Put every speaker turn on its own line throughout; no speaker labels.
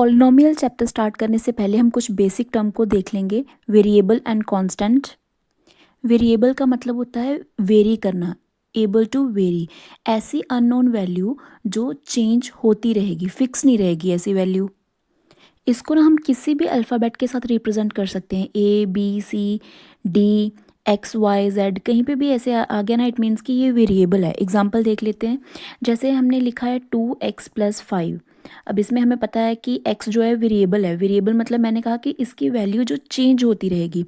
Polynomial chapter start करने से पहले हम कुछ बेसिक टर्म को देख लेंगे। Variable and constant. वेरिएबल का मतलब होता है वेरी करना, एबल टू वेरी, ऐसी अननोन वैल्यू जो चेंज होती रहेगी, फिक्स नहीं रहेगी ऐसी वैल्यू। इसको ना हम किसी भी अल्फ़ाबेट के साथ रिप्रेजेंट कर सकते हैं, A B C D X Y Z, कहीं पे भी ऐसे आ गया ना, इट मीन्स कि ये वेरिएबल है। एग्जांपल देख लेते हैं, जैसे हमने लिखा है 2x+5। अब इसमें हमें पता है कि x जो है वेरिएबल है। वेरिएबल मतलब मैंने कहा कि इसकी वैल्यू जो चेंज होती रहेगी।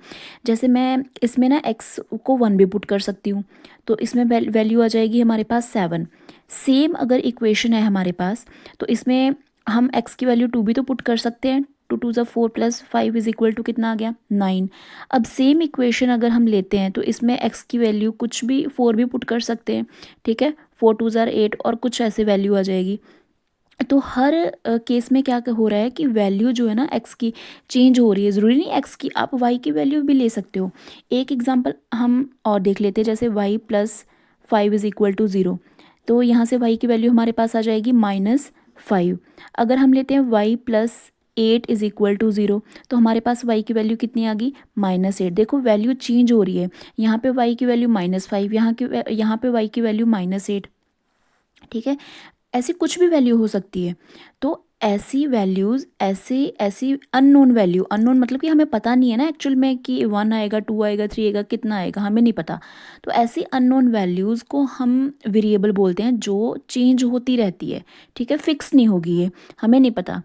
जैसे मैं इसमें ना x को 1 भी पुट कर सकती हूँ, तो इसमें वैल्यू आ जाएगी हमारे पास 7। सेम अगर इक्वेशन है हमारे पास, तो इसमें हम x की वैल्यू 2 भी तो पुट कर सकते हैं। 2 2 ज़ा 4 + 5 इज इक्वल टू कितना आ गया, 9। अब सेम इक्वेशन अगर हम लेते हैं तो इसमें x की वैल्यू कुछ भी 4 भी पुट कर सकते हैं, ठीक है। 4 2 ज़ा 8 और कुछ ऐसे वैल्यू आ जाएगी। तो हर केस में क्या हो रहा है कि वैल्यू जो है ना x की चेंज हो रही है। ज़रूरी नहीं x की, आप y की वैल्यू भी ले सकते हो। एक एग्जांपल हम और देख लेते हैं, जैसे y+5 इज इक्वल टू 0। तो यहाँ से y की वैल्यू हमारे पास आ जाएगी -5। अगर हम लेते हैं y+8 इज इक्वल टू 0, तो हमारे पास y की वैल्यू कितनी आ गई, -8। देखो वैल्यू चेंज हो रही है, यहाँ पे y की वैल्यू -5, यहाँ पे y की वैल्यू -8, ठीक है। ऐसी कुछ भी वैल्यू हो सकती है। तो ऐसी वैल्यूज़, ऐसी ऐसी अननोन वैल्यू, अननोन मतलब कि हमें पता नहीं है ना एक्चुअल में कि 1 आएगा, 2 आएगा, 3 आएगा, कितना आएगा, हमें नहीं पता। तो ऐसी अननोन वैल्यूज़ को हम वेरिएबल बोलते हैं, जो चेंज होती रहती है, ठीक है, फिक्स नहीं होगी, ये हमें नहीं पता।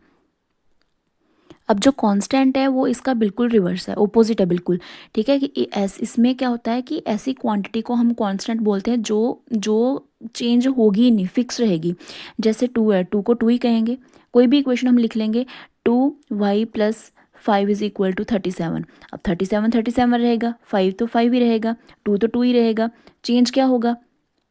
अब जो कांस्टेंट है वो इसका बिल्कुल रिवर्स है, ओपोजिट है बिल्कुल, ठीक है। कि इसमें क्या होता है कि ऐसी क्वांटिटी को हम कांस्टेंट बोलते हैं जो जो चेंज होगी ही नहीं, फिक्स रहेगी। जैसे 2 है, 2 को 2 ही कहेंगे। कोई भी इक्वेशन हम लिख लेंगे, 2y+5 इज इक्वल टू 37। अब 37 37 रहेगा, 5 तो 5 ही रहेगा, 2 तो 2 ही रहेगा। चेंज क्या होगा,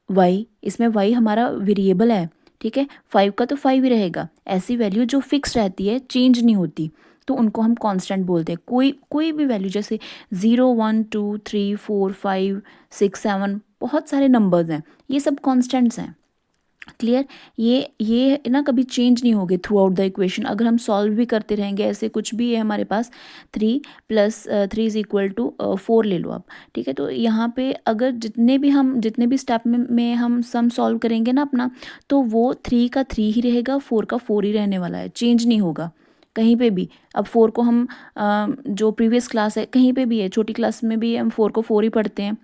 y, इसमें y हमारा वेरिएबल है, ठीक है। 5 का तो 5 ही रहेगा। ऐसी वैल्यू जो फिक्स रहती है, चेंज नहीं होती, तो उनको हम कांस्टेंट बोलते हैं। कोई भी वैल्यू, जैसे 0 1 2 3 4 5 6 7, बहुत सारे नंबर्स हैं, ये सब कांस्टेंट्स हैं। क्लियर। ये ना कभी चेंज नहीं होगे थ्रू आउट द इक्वेशन। अगर हम सॉल्व भी करते रहेंगे, ऐसे कुछ भी है हमारे पास, 3 + 3 इज इक्वल टू 4 ले लो आप, ठीक है। तो यहाँ पे अगर जितने भी स्टेप में हम सम सॉल्व करेंगे ना अपना, तो वो 3 का 3 ही रहेगा, 4 का 4 ही रहने वाला है, चेंज नहीं होगा कहीं पे भी। अब 4 को हम जो प्रीवियस क्लास है, कहीं पे भी है, छोटी क्लास में भी हम 4 को 4 ही पढ़ते हैं,